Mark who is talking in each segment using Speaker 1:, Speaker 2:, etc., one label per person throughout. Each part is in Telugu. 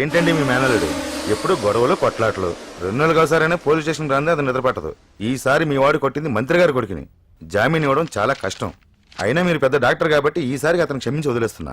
Speaker 1: ఏంటండి మీ మేనలుడు ఎప్పుడు గొడవలు కొట్లాటలు 2 నెలలకు ఒకసారైనా పోలీస్ స్టేషన్ రాందే అది నిద్రపట్టదు. ఈసారి మీ వాడు కొట్టింది మంత్రి గారి కొడుకుని. జామీన్ ఇవ్వడం చాలా కష్టం. అయినా మీరు పెద్ద డాక్టర్ కాబట్టి ఈసారి అతను క్షమించి వదిలేస్తున్నా.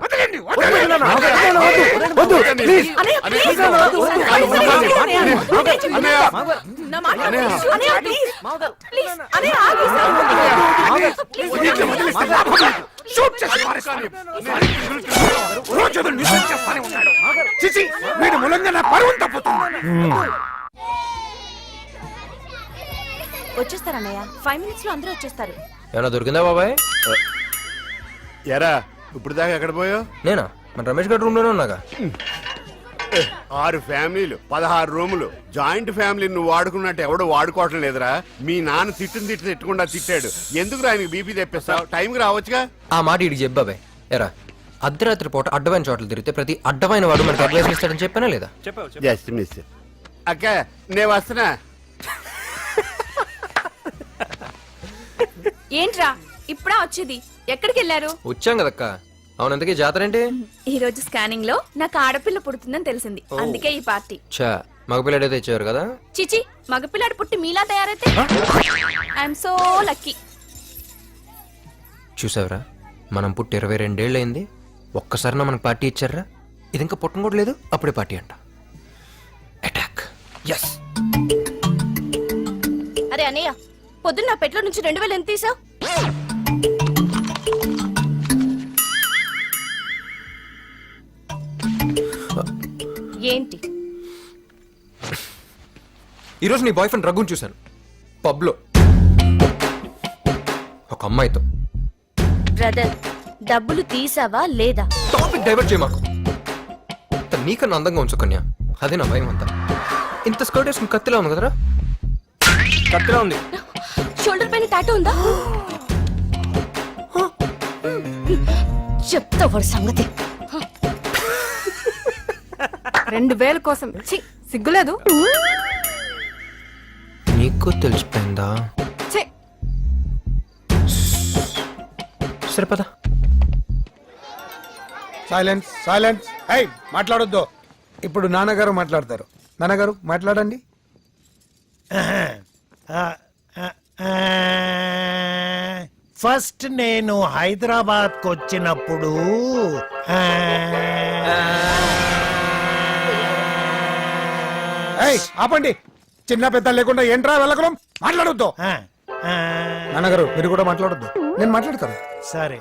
Speaker 2: వచ్చేస్తారన్నయ్య 5 minutes లో అందరూ వచ్చేస్తారు.
Speaker 3: ఏమన్నా దొరికిందా బాబాయ్?
Speaker 4: ఎరా ఇప్పుడు దాకా ఎక్కడ పోయావు?
Speaker 3: నేనా మన రమేష్ గారి రూమ్ లోనే ఉన్నాగా.
Speaker 4: 6 ఫ్యామిలీలు 16 రూములు జాయింట్ ఫ్యామిలీ నువ్వు వాడుకున్నట్టు ఎవడో వాడుకోవటం లేదురా. మీ నాన్న తిట్టకుండా తిట్టాడు. ఎందుకు ఆయనకి బీపీ తెప్పిస్తావు? టైంకి రావచ్చుగా.
Speaker 3: ఆ మాట ఇడికి చెప్పు బాబాయ్. ఎరా అర్ధరాత్రి పూట అడ్డమైన చోట్ల తిరిగితే ప్రతి అడ్డమైన వాడు మనకి అడ్వైస్ ఇస్తాడని చెప్పానా లేదా?
Speaker 4: Just miss. అక్క నేను వస్తున్నా.
Speaker 2: ఏంట్రా ఇప్పుడా వచ్చేది? ఎక్కడికి వెళ్ళారు?
Speaker 3: వచ్చాం కదక్క. అవునంతకీ జాతర ఏంటి?
Speaker 2: ఈ రోజు స్కానింగ్ లో నాకు ఆడపిల్ల పుడుతుందని తెలిసింది, అందుకే ఈ పార్టీ.
Speaker 3: చా మగపిల్లడైతే ఇచ్చేవారు కదా.
Speaker 2: చిచి, మగపిల్లాడు పుట్టి మీలా తయారైతే ఐఎమ్ సో లక్కీ.
Speaker 3: చూసావరా, మనం పుట్టి 22 ఏళ్ళు అయింది. ఒక్కసారినా మనకు పార్టీ ఇచ్చారా? ఇది ఇంకా పుట్టం కూడా లేదు, అప్పుడే పార్టీ అంట. అటాక్. ఎస్.
Speaker 2: అరే అన్నయ్య, పొద్దున్న నా పెట్లో నుంచి 2000 ఎంత తీసావు? ఏంటి?
Speaker 3: ఈరోజు నీ బాయ్ ఫ్రెండ్ రఘుని చూశాను పబ్లో ఒక అమ్మాయితో.
Speaker 2: బ్రదర్, డబ్బులు తీసావా లేదా?
Speaker 3: టాపిక్ డైవర్ట్ చేయ మాకు. నీకన్నా అందంగా ఉంచు కన్యా, అదే నా భయం అంతా. ఇంత స్కర్ట్ వేసుకుని కత్తిలా ఉంది కదరా. కత్తిలా ఉంది.
Speaker 2: షోల్డర్ పైన టాటూ ఉందా? చెప్తా వాడి సంగతి.
Speaker 5: 2000 కోసం సిగ్గులేదు?
Speaker 3: నీకు తెలిసిపోయిందా? సరే పద.
Speaker 6: Silence silence. ఏయ్ మాట్లాడొద్దు. ఇప్పుడు నాన్నగారు మాట్లాడతారు. నాన్నగారు మాట్లాడండి.
Speaker 7: ఫస్ట్ నేను హైదరాబాద్ కు వచ్చినప్పుడు
Speaker 6: ఏయ్ ఆపండి. చిన్న పెద్ద లేకుండా ఏంట్రా వెళ్ళకడం? మాట్లాడొద్దు. నాన్నగారు మీరు కూడా మాట్లాడొద్దు, నేను మాట్లాడతాను.
Speaker 7: సరే,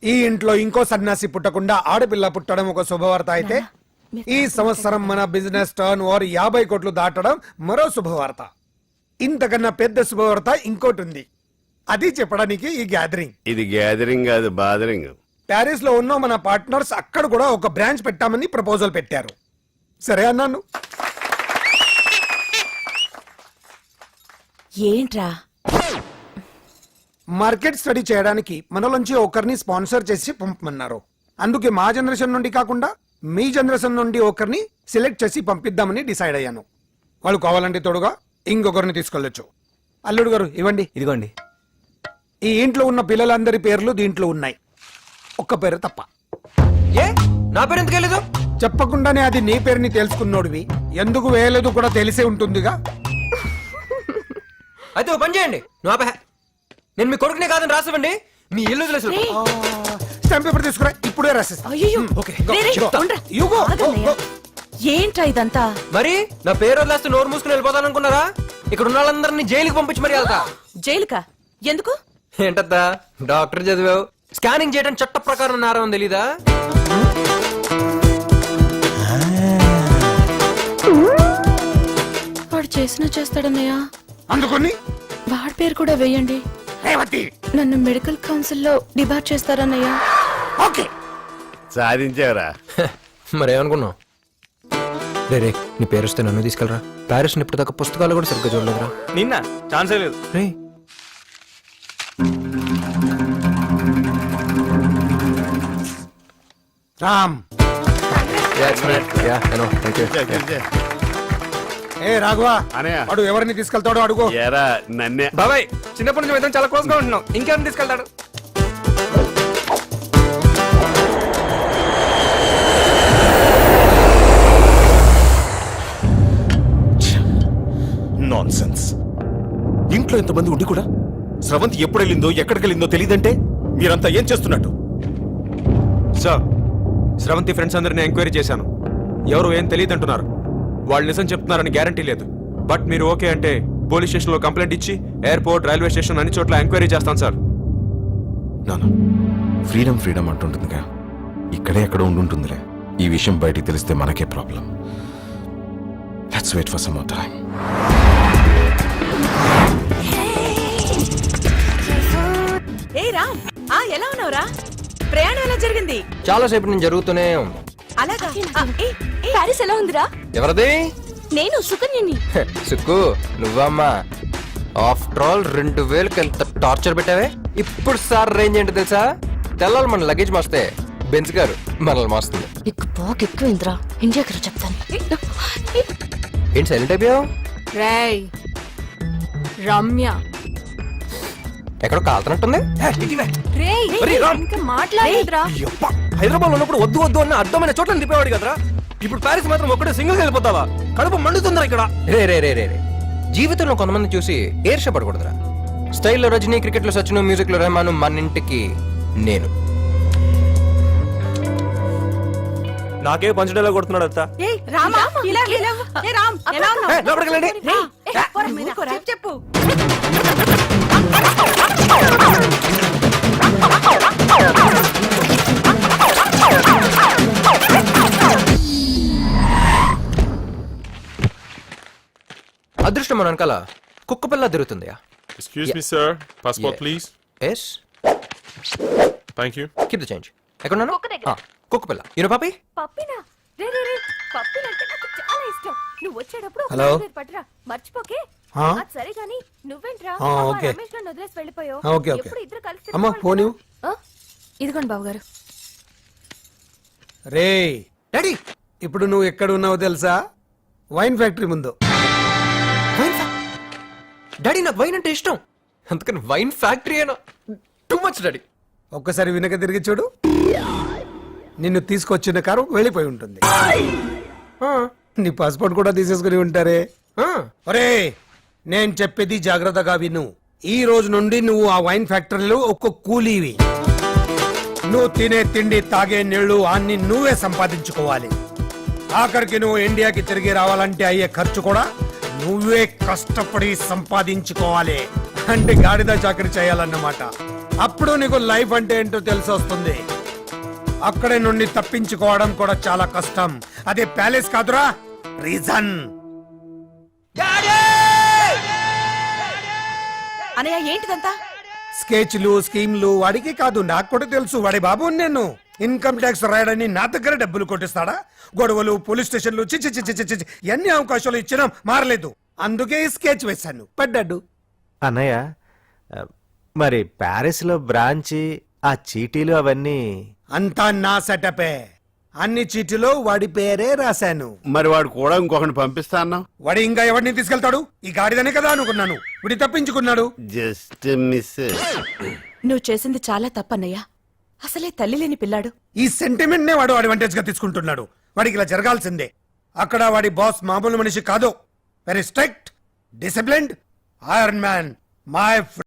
Speaker 6: ఈ ఇంట్లో ఇంకో సన్యాసి పుట్టకుండా ఆడపిల్ల పుట్టడం ఒక శుభవార్త అయితే, ఈ సంవత్సరం మన బిజినెస్ టర్న్ ఓవర్ 50 కోట్లు దాటడం మరో శుభవార్త. ఇంతకన్నా పెద్ద శుభవార్త ఇంకోటి ఉంది. అది చెప్పడానికి ఈ గ్యాదరింగ్.
Speaker 4: ఇది గ్యాదరింగ్ కాదు, బాదరింగ్.
Speaker 6: ప్యారిస్ లో ఉన్న మన పార్ట్నర్స్ అక్కడ కూడా ఒక బ్రాంచ్ పెట్టామని ప్రపోజల్ పెట్టారు. సరే అన్నాను.
Speaker 2: ఏంట్రా?
Speaker 6: మార్కెట్ స్టడీ చేయడానికి మనలోంచి ఒకరిని స్పాన్సర్ చేసి పంపమన్నారు. అందుకే మా జనరేషన్ నుండి కాకుండా మీ జనరేషన్ నుండి ఒకరిని సెలెక్ట్ చేసి పంపిద్దామని డిసైడ్ అయ్యాను. వాళ్ళు కావాలంటే తోడుగా ఇంకొకరిని తీసుకెళ్ళొచ్చు. అల్లుడు గారు ఇవ్వండి.
Speaker 3: ఇదిగోండి.
Speaker 6: ఈ ఇంట్లో ఉన్న పిల్లలందరి పేర్లు దీంట్లో ఉన్నాయి, ఒక్క పేరు తప్ప.
Speaker 3: ఏ నా పేరు ఎందుకు వెళ్ళదు?
Speaker 6: చెప్పకుండానే అది నీ పేరుని తెలుసుకున్నోడివి, ఎందుకు వేయలేదు కూడా తెలిసే ఉంటుందిగా.
Speaker 3: అయితే ఓ పని చేయండి, నువ్వు ఆపే. నేను మీ కొడుకునే కాదని రాసివ్వండి. మీ ఇల్లు తెలుసు.
Speaker 6: స్టాంప్ పేపర్ తీసుకురా, ఇప్పుడే రాసిస్తా.
Speaker 2: అయ్యో,
Speaker 6: ఓకే.
Speaker 2: ఏంట్రా ఇదంతా?
Speaker 3: మరి నా పేరు వదిలేస్తే నోరు మూసుకుని వెళ్ళిపోతాననుకున్నారా? ఇక్కడ ఉన్న వాళ్ళందరినీ జైలుకి పంపించి మరి వెళ్తా.
Speaker 2: జైలుకా? ఎందుకు?
Speaker 3: ఏంటద్దా డాక్టర్ చదివావు, స్కానింగ్ చేయడం చట్ట ప్రకారం నేరం తెలీదా?
Speaker 2: వాడు చేసినా చేస్తాడన్నయ్య.
Speaker 6: అందుకని
Speaker 2: వాడి పేరు కూడా వేయండి. నన్ను మెడికల్ కౌన్సిల్ లో డిబార్ చేస్తారన్నయ్య.
Speaker 6: ఓకే,
Speaker 4: సాధించావరా.
Speaker 3: మరేమనుకున్నావు? రే నీ పేరు వస్తే నన్ను తీసుకెళ్ళరా. ప్యారిస్ ఇప్పుడు దాకా పుస్తకాలు కూడా సరిగ్గా చూడలేదురా.
Speaker 8: నిన్న ఛాన్సే లేదు.
Speaker 3: రే
Speaker 6: రామ్. ఏ రాఘవా,
Speaker 4: అనయ్య.
Speaker 6: వాడు ఎవరిని తీసుకెళ్తాడో అడుగు.
Speaker 4: ఎరా నన్నే.
Speaker 8: బాబాయ్, చిన్నప్పటి నుంచి మేము చాలా క్లోజ్ గా ఉంటున్నాం. ఇంకేమైనా తీసుకెళ్తాడు?
Speaker 9: ఇంట్లో ఎంతమంది ఉండి కూడా స్రవంతి ఎప్పుడు వెళ్ళిందో ఎక్కడికి వెళ్ళిందో తెలియదంటే మీరంతా ఏం చేస్తున్నట్టు?
Speaker 10: సార్, స్రవంతి ఫ్రెండ్స్ అందరిని ఎంక్వైరీ చేశాను. ఎవరు ఏం తెలియదు అంటున్నారు. వాళ్ళు నిజం చెప్తున్నారని గ్యారంటీ లేదు. బట్ మీరు ఓకే అంటే పోలీస్ స్టేషన్లో కంప్లైంట్ ఇచ్చి ఎయిర్పోర్ట్, రైల్వే స్టేషన్ అన్ని చోట్ల ఎంక్వైరీ చేస్తాను సార్.
Speaker 9: నాన్న, ఫ్రీడమ్ ఫ్రీడమ్ అంటుంటుందిగా, ఇక్కడే ఎక్కడ ఉండుంటుందిలే. ఈ విషయం బయటికి తెలిస్తే మనకే problem. Let's wait for some more time.
Speaker 2: ఏ రామ్, ఎలా ఉన్నావురా? ప్రయాణం ఎలా జరిగింది?
Speaker 3: చాలా సేపు నేను జరుగుతూనే ఉంది.
Speaker 2: అలాగా? ప్యారిస్ ఎలా ఉందిరా?
Speaker 3: ఎవరిది?
Speaker 2: నేను సుకన్యని.
Speaker 3: సుక్కు, నువ్వమ్మా. ఆఫ్టర్ ఆల్ 2000కి ఎంత టార్చర్ పెట్టావే. ఇప్పుడు సార్ రేంజ్ ఏంటో తెలుసా? తెల్లాలి మన లగేజ్ మోస్తే బెంచ్ గారు మనల్ని మోస్తుంది.
Speaker 2: నీకు బాగా ఎక్కువైందిరా. ఇండియాకి రా చెప్తాను.
Speaker 3: ఏంటి సైలెంట్ అయిపోయావు?
Speaker 5: రేయ్ రమ్య
Speaker 3: ఎక్కడో కాలుతున్నట్టుంది.
Speaker 5: రేయ్ ఇంకా మాట్లాడేదిరా.
Speaker 8: హైదరాబాద్ ఉన్నప్పుడు వద్దు వద్దు అన్న అర్థమైన చోట్ల తిప్పేవాడు కదరా. ఇప్పుడు ప్యారిస్ మాత్రం ఒక్కడే సింగిల్ వెళ్ళిపోతావా? కడుపు మండుతుందా ఇక్కడ?
Speaker 3: రే రే రే రే రే జీవితంలో కొంతమంది చూసి ఏర్షపడకూడదురా. స్టైల్లో రజనీ, క్రికెట్ లో సచిన్, మ్యూజిక్ లో రెహమాన్, మన ఇంటికి నేను.
Speaker 10: నాకే పంచడేలా కొడుతున్నాడు అత్త.
Speaker 8: లోపలికి వెళ్ళండి.
Speaker 2: చెప్పు.
Speaker 3: అదృష్టం మన వెనకాల కుక్క పిల్ల తిరుగుతుందా?
Speaker 9: Excuse me, sir. Passport,
Speaker 3: Yeah.
Speaker 9: please.
Speaker 3: Yes,
Speaker 9: Thank you.
Speaker 3: Keep the change. ఎక్కడున్నాను? కుక్క పిల్ల. యూనో పాపి?
Speaker 5: పప్పినా? రే రే రే పప్పినంటే నాకు చాలా ఇష్టం. నువ్వు వచ్చేటప్పుడు ఒక
Speaker 6: హలో?
Speaker 5: ప్లేట్ పట్టురా. మర్చిపోకే.
Speaker 6: ఆ?
Speaker 5: అది సరే గాని నువ్వేంట్రా
Speaker 6: ఆ,
Speaker 5: పాప
Speaker 6: ఓకే.
Speaker 5: రమేష్ గారిని వదిలేసి వెళ్ళిపోయావు.
Speaker 6: ఆ, ఓకే, ఓకే.
Speaker 5: ఎప్పుడు ఇద్దరు కలిసి
Speaker 6: అమ్మా,
Speaker 5: తిరగాలి
Speaker 6: ఫోన్
Speaker 5: కదా?
Speaker 6: ఇవ్వు.
Speaker 2: ఇదిగోండి బావగారు.
Speaker 6: రే,
Speaker 3: డాడీ,
Speaker 6: ఇప్పుడు నువ్వు ఎక్కడ ఉన్నావో తెలుసా? వైన్ ఫ్యాక్టరీ ముందు.
Speaker 3: డాడీ నాకు వైన్ అంటే ఇష్టం, అందుకని వైన్ ఫ్యాక్టరీ అయినా టూ మచ్ డాడీ.
Speaker 6: ఒక్కసారి వెనక తిరిగి చూడు. నిన్ను తీసుకొచ్చిన కారు వెళ్ళిపోయి ఉంటుంది. నీ పాస్పోర్ట్ కూడా తీసేసుకుని ఉంటారే. ఒరే, నేను చెప్పేది జాగ్రత్తగా విను. ఈ రోజు నుండి నువ్వు ఆ వైన్ ఫ్యాక్టరీలో ఒక్క కూలీవి. నువ్వు తినే తిండి, తాగే నీళ్లు అన్ని నువ్వే సంపాదించుకోవాలి. ఆఖరికి నువ్వు ఇండియాకి తిరిగి రావాలంటే అయ్యే ఖర్చు కూడా నువ్వే కష్టపడి సంపాదించుకోవాలి. అంటే గాడిద చాకరీ చేయాలన్నమాట. అప్పుడు నీకు లైఫ్ అంటే ఏంటో తెలిసి వస్తుంది. అక్కడే నుండి తప్పించుకోవడం కూడా చాలా కష్టం. అదే ప్యాలెస్ కాదురా, రీజన్.
Speaker 2: అనయ్య ఏంటిదంతా?
Speaker 6: స్కెచ్లు, స్కీమ్లు వాడికి కాదు, నాకు కూడా తెలుసు. వాడి బాబు నేను ఇన్కమ్ ట్యాక్స్ రాయడని నా దగ్గర డబ్బులు కొట్టిస్తాడా? గొడవలు, పోలీస్ స్టేషన్లు, చిచి చిచి చిచి చిచి ఎన్ని అవకాశాలు ఇచ్చినా మారలేదు. అందుకే ఈ స్కెచ్ వేశాను, పడ్డాడు.
Speaker 11: అన్నయ్య, మరి ప్యారిస్ లో బ్రాంచి, ఆ చీటీలు అవన్నీ
Speaker 6: అంతా నా సెటపే. అన్ని చీటిలో వాడి పేరే రాశాను.
Speaker 4: మరి వాడు కూడా ఇంకొకటి పంపిస్తా అన్నావు.
Speaker 6: వాడు ఇంకా ఎవరిని తీసుకెళ్తాడు? ఈ గాడిదనే కదా అనుకున్నాను. వీడి తప్పించుకున్నాడు.
Speaker 4: Just miss.
Speaker 2: నువ్వు చేసింది చాలా తప్పన్నయ్యా. అసలే తల్లి లేని పిల్లాడు.
Speaker 6: ఈ సెంటిమెంట్ నే వాడు అడ్వాంటేజ్ గా తీసుకుంటున్నాడు. వాడికి ఇలా జరగాల్సిందే. అక్కడ వాడి బాస్ మామూలు మనిషి కాదు. Very strict, disciplined, iron man, my